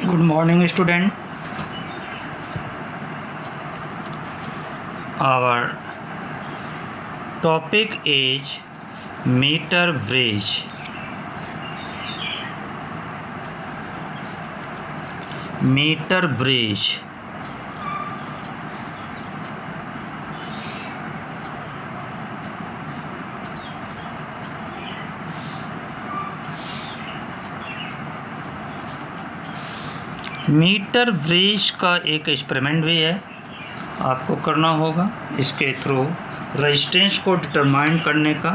Good morning, student. Our topic is meter bridge. Meter bridge. Metre bridge का एक experiment भी है, आपको करना होगा। इसके थ्रू रेजिस्टेंस को डिटरमाइन करने का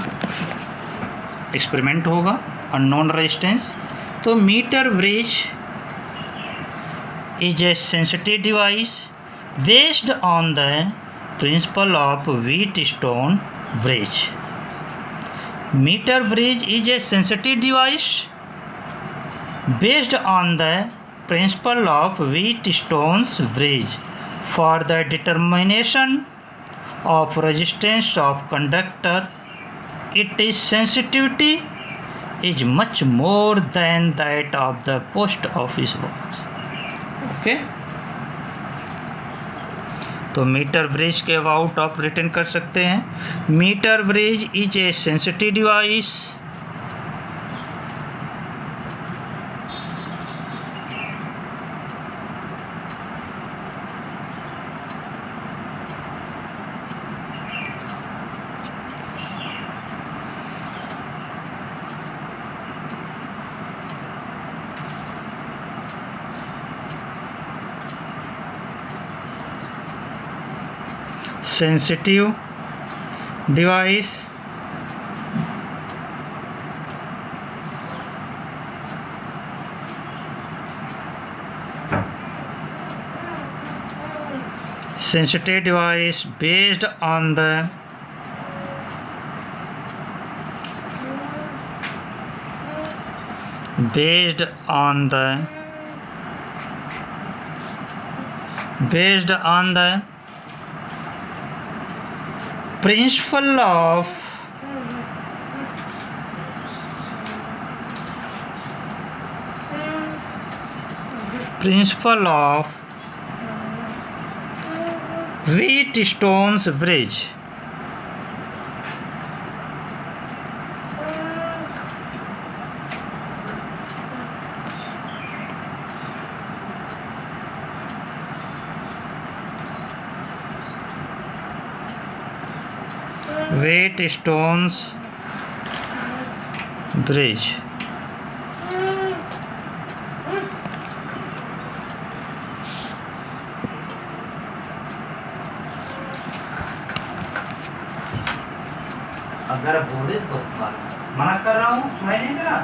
एक्सपेरिमेंट होगा, अननोन रेजिस्टेंस। तो metre bridge is a sensitive device based on the principle of Wheatstone bridge. Metre bridge is a sensitive device based on the principle of Wheatstone's bridge for the determination of resistance of conductor. Its sensitivity is much more than that of the post office box. Okay? तो metre bridge के about आप return कर सकते हैं। Metre bridge is a sensitive device sensitive device based on the principle of Wheatstone's bridge. Wheatstone's bridge. अगर बोले तो मना कर रहा हूँ, सुनाई नहीं दे रहा,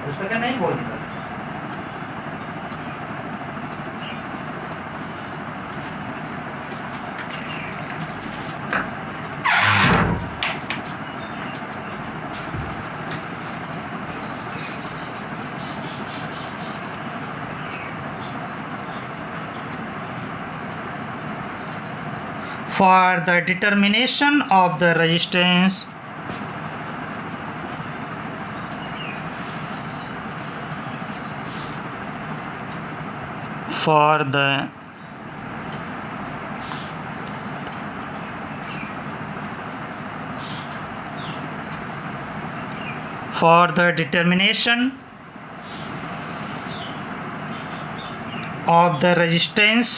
उसका क्या नहीं बोल रहा। For the determination of the resistance for the determination of the resistance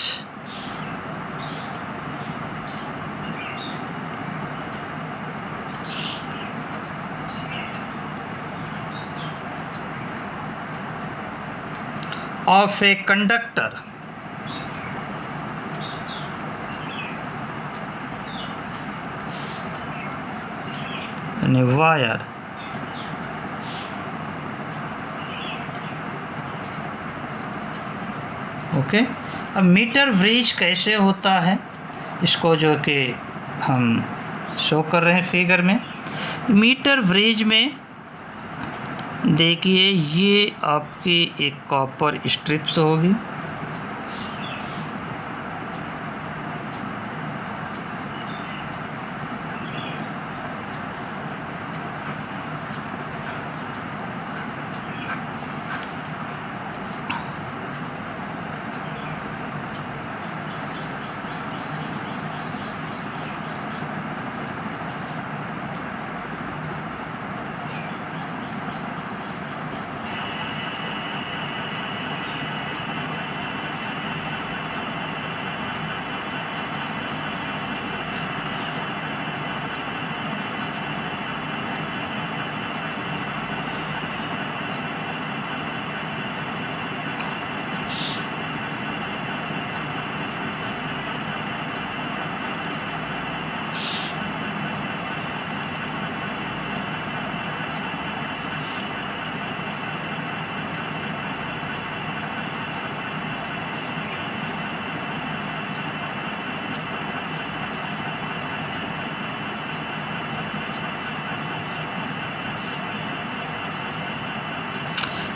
of a conductor in a wire okay. अब मीटर ब्रिज कैसे होता है, इसको जो कि हम शो कर रहे हैं फिगर में। मीटर ब्रिज में देखिए ये आपकी एक कॉपर स्ट्रिप्स होगी,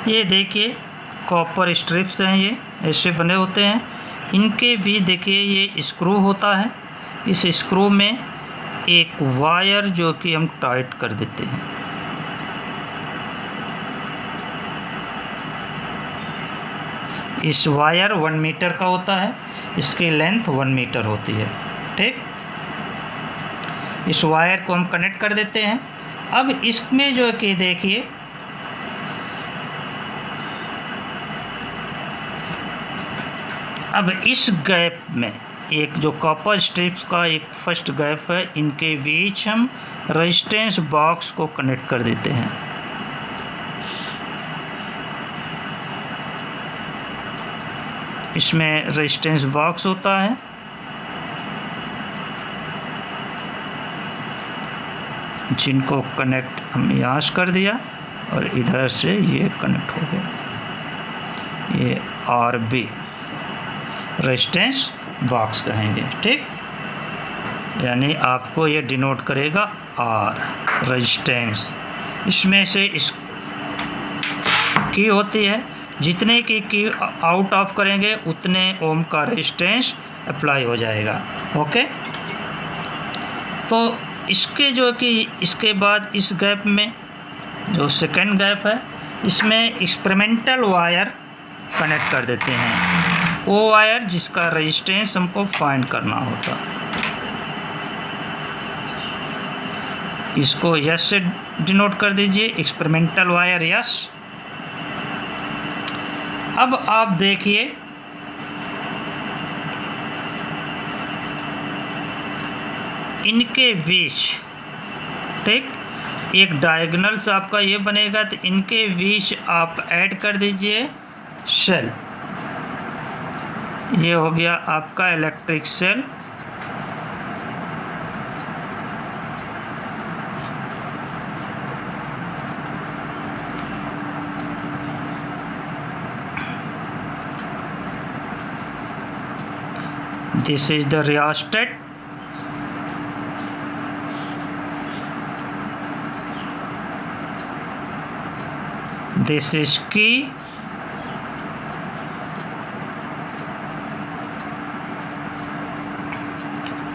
ये देखिए कॉपर स्ट्रिप्स हैं, ये ऐसे बने होते हैं। इनके भी देखिए ये स्क्रू होता है। इस स्क्रू में एक वायर जो कि हम टाइट कर देते हैं। इस वायर 1 मीटर का होता है, इसकी लेंथ 1 मीटर होती है। ठीक, इस वायर को हम कनेक्ट कर देते हैं। अब इसमें जो कि देखिए अब इस गैप में एक जो कॉपर स्ट्रिप्स का एक फर्स्ट गैप है, इनके बीच हम रेजिस्टेंस बॉक्स को कनेक्ट कर देते हैं। इसमें रेजिस्टेंस बॉक्स होता है। जिनको कनेक्ट हम यहाँ से कर दिया और इधर से ये कनेक्ट हो गया। ये RB रेजिस्टेंस बॉक्स कहेंगे। ठीक, यानी आपको ये डिनोट करेगा R रेजिस्टेंस। इसमें से इस की होती है, जितने की आउट ऑफ करेंगे उतने ओम का रेजिस्टेंस अप्लाई हो जाएगा। ओके, तो इसके जो कि इसके बाद इस गैप में जो सेकेंड गैप है, इसमें एक्सपेरिमेंटल वायर कनेक्ट कर देते हैं। वो वायर जिसका रेजिस्टेंस हमको फाइंड करना होता। इसको यस से डिनोट कर दीजिए, एक्सपेरिमेंटल वायर यस। अब आप देखिए इनके बीच, ठीक, एक डायगोनल से आपका ये बनेगा, तो इनके बीच आप ऐड कर दीजिए सेल। ये हो गया आपका electric cell. This is the rheostat. This is key.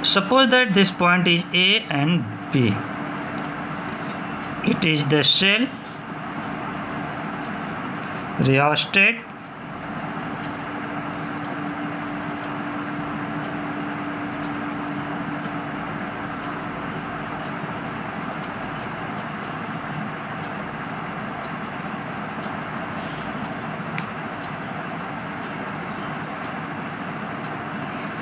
Suppose that this point is A and B. It is the cell, rheostat,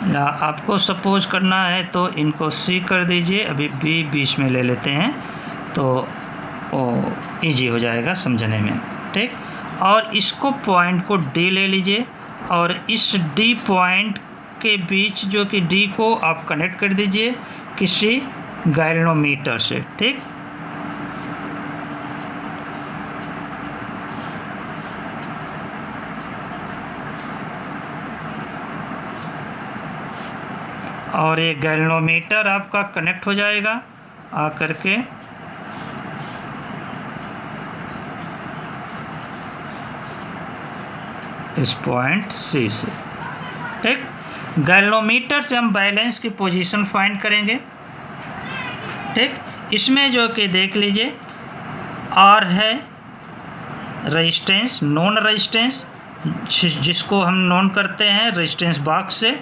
या आपको सपोज करना है तो इनको C कर दीजिए, अभी B बीच में ले लेते हैं तो वो ईजी हो जाएगा समझने में। ठीक, और इसको पॉइंट को D ले लीजिए और इस D पॉइंट के बीच जो कि D को आप कनेक्ट कर दीजिए किसी गैल्वेनोमीटर से। ठीक, और ये गैल्वेनोमीटर आपका कनेक्ट हो जाएगा आकर के इस पॉइंट C से। ठीक, गैल्वेनोमीटर से हम बैलेंस की पोजीशन फाइंड करेंगे। ठीक, इसमें जो कि देख लीजिए R है रेजिस्टेंस, नॉन रेजिस्टेंस, जिसको हम नॉन करते हैं रेजिस्टेंस बॉक्स से।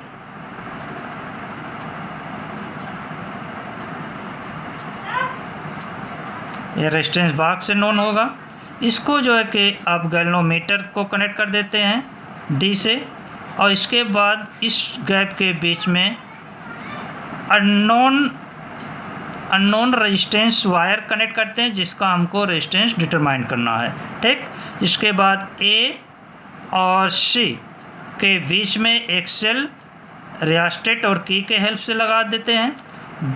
ये रेजिस्टेंस बॉक्स से नॉन होगा। इसको जो है कि आप गैल्वेनोमीटर को कनेक्ट कर देते हैं D से, और इसके बाद इस गैप के बीच में अननोन रेजिस्टेंस वायर कनेक्ट करते हैं जिसका हमको रेजिस्टेंस डिटरमाइन करना है। ठीक, इसके बाद A और C के बीच में एक सेल रियोस्टेट और की के हेल्प से लगा देते हैं।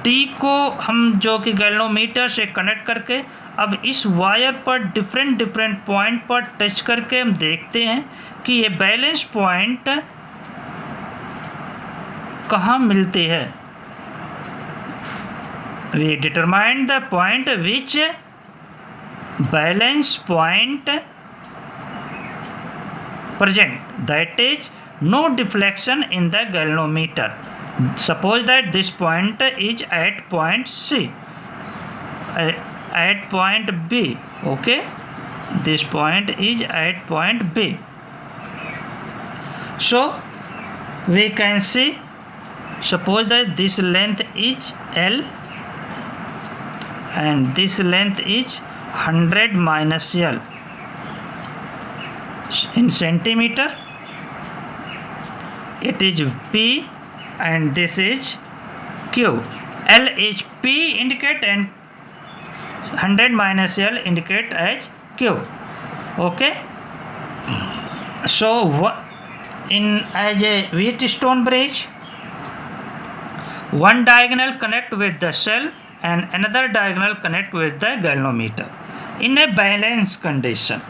D को हम जो कि गैल्वेनोमीटर से कनेक्ट करके अब इस वायर पर डिफरेंट पॉइंट पर टच करके हम देखते हैं कि ये बैलेंस पॉइंट कहाँ मिलते हैं। We determine the point which balance point present, that is no deflection in the galvanometer. Suppose that this point is at point C, at point B. Okay, this point is at point B. So we can see, suppose that this length is L and this length is 100 minus L in centimeter. It is P and this is Q. L is P indicate and 100 minus L indicate as Q. Okay. So in as a Wheatstone bridge, one diagonal connect with the cell and another diagonal connect with the galvanometer in a balance condition.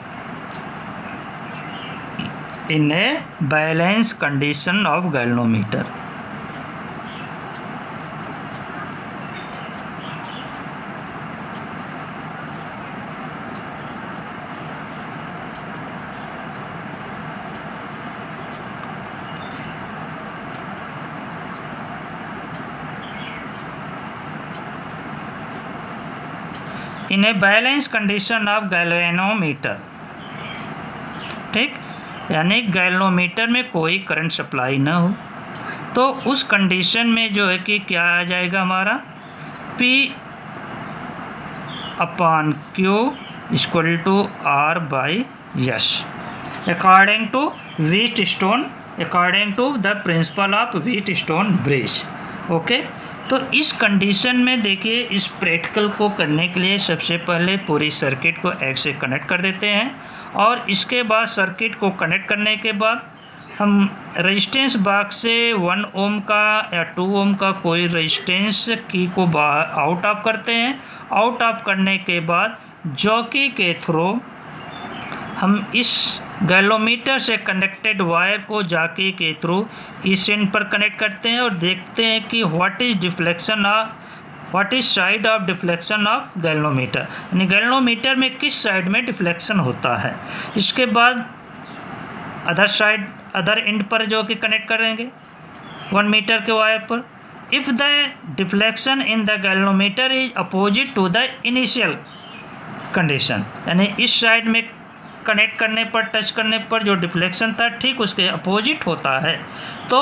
In a balance condition of galvanometer. In a balance condition of galvanometer, ठीक, यानी galvanometer में कोई current supply ना हो, तो उस condition में जो है कि क्या आ जाएगा हमारा P upon Q equal to R by S according to Wheatstone, according to the principle of Wheatstone bridge. Okay, तो इस कंडीशन में देखिए, इस प्रैक्टिकल को करने के लिए सबसे पहले पूरी सर्किट को एक से कनेक्ट कर देते हैं और इसके बाद सर्किट को कनेक्ट करने के बाद हम रेजिस्टेंस बॉक्स से 1 ओम का या 2 ओम का कोई रेजिस्टेंस की को आउट ऑफ करते हैं. आउट ऑफ करने के बाद जॉकी के थ्रू हम इस गैल्वेनोमीटर से कनेक्टेड वायर को जॉकी के थ्रू इस एंड पर कनेक्ट करते हैं और देखते हैं कि what is deflection of, what is side of deflection of galvanometer, यानी गैल्वेनोमीटर में किस साइड में डिफ्लेक्शन होता है. इसके बाद अदर साइड, अदर एंड पर जो कि कनेक्ट करेंगे 1 मीटर के वायर पर. If the deflection in the galvanometer is opposite to the initial condition, यानी इस साइड में कनेक्ट करने पर, टच करने पर जो डिफ्लेक्शन था ठीक उसके अपोजिट होता है, तो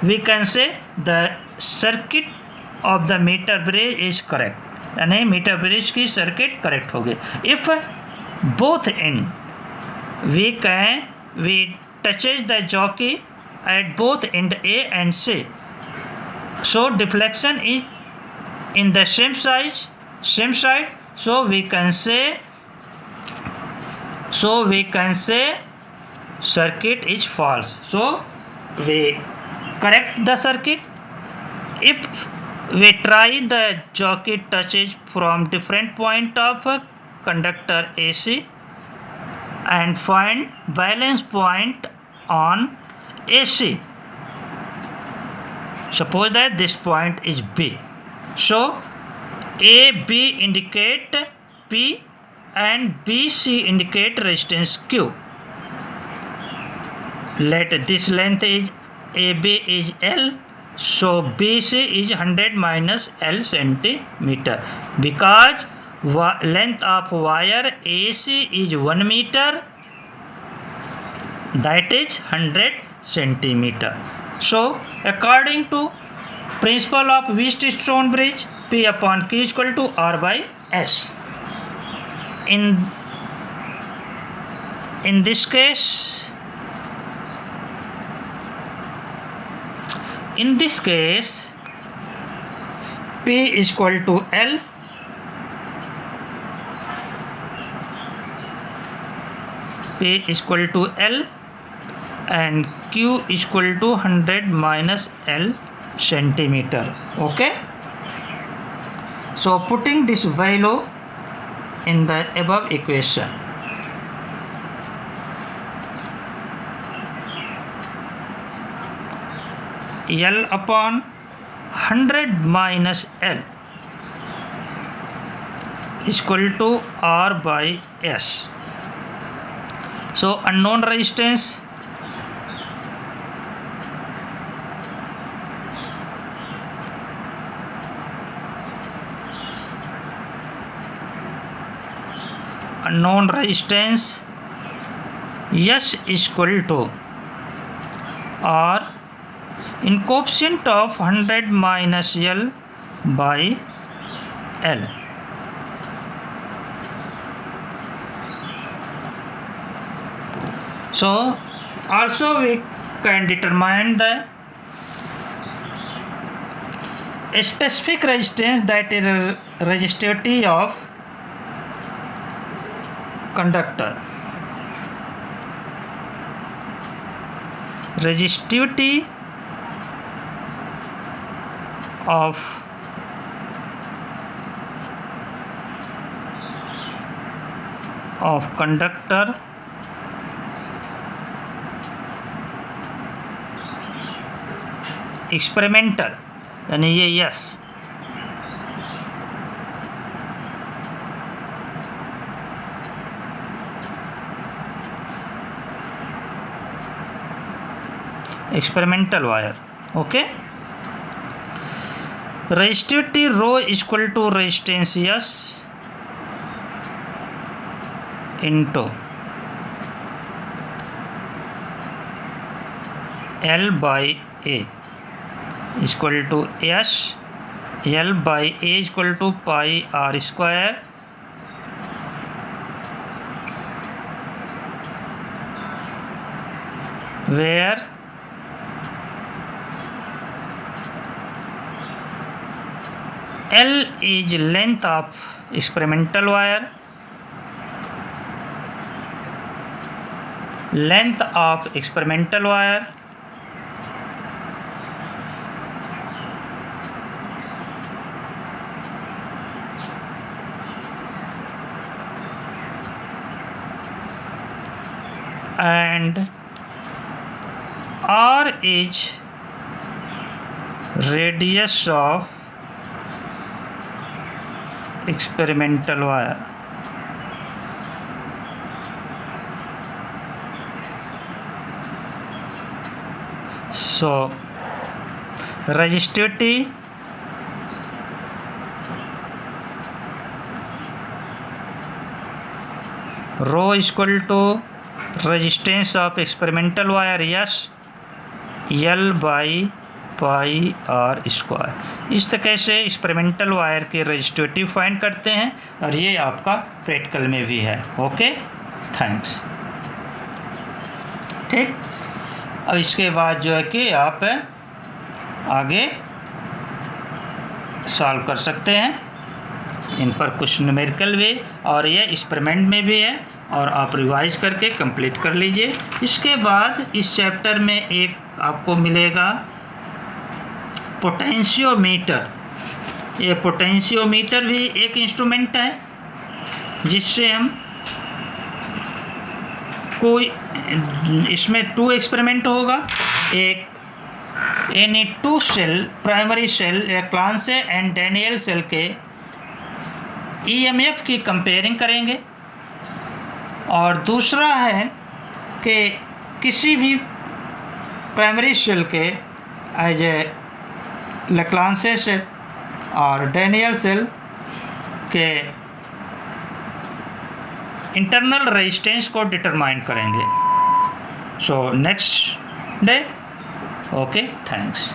we can say the circuit of the metre bridge is correct, यानी मीटर ब्रिज की सर्किट करेक्ट होगी. If both end we touches the jockey at both end A and C, so deflection is in the same side, so we can say circuit is false. So we correct the circuit. If we try the jockey touches from different point of conductor AC and find balance point on AC. Suppose that this point is B. So AB indicate P and BC indicate resistance Q. Let this length is AB is L, so BC is 100 minus L centimeter. Because length of wire AC is 1 meter, that is 100 centimeter. So according to principle of Wheatstone bridge, P upon Q is equal to R by S. In this case, P is equal to L, P is equal to L and Q is equal to 100 minus L centimeter. Okay, so putting this value in the above equation, L upon 100 minus L is equal to R by S. So unknown resistance unknown resistance S equal to, or in coefficient of 100 minus L by L. So also we can determine the specific resistance, that is resistivity of conductor. Resistivity of conductor experimental, यानी ये yes, experimental wire. Okay, resistivity rho equal to resistance yes into L by A equal to S, L by A equal to pi R square where L is length of experimental wire, length of experimental wire, and R is radius of experimental wire. So resistivity rho equal to resistance of experimental wire S L by pi R square. इस तरह से experimental wire की resistivity find करते हैं, और ये आपका practical में भी है. Okay, thanks. ठीक, अब इसके बाद जो है कि आप आगे सॉल्व कर सकते हैं. इन पर कुछ न्यूमेरिकल भी और ये एक्सपेरिमेंट में भी है, और आप रिवाइज करके कंप्लीट कर लीजिए. इसके बाद इस चैप्टर में एक आपको मिलेगा पोटेंशियोमीटर. ये पोटेंशियोमीटर भी एक इंस्ट्रूमेंट है जिससे हम कोई, इसमें 2 एक्सपेरिमेंट होगा. एक यानी 2 सेल प्राइमरी सेल लेक्लान से एंड डैनियल सेल के EMF की कंपेयरिंग करेंगे, और दूसरा है कि किसी भी प्राइमरी सेल के एज ए लेक्लांसे सेल और डैनियल सेल के इंटरनल रेजिस्टेंस को डिटरमाइन करेंगे. So next day. Okay, thanks.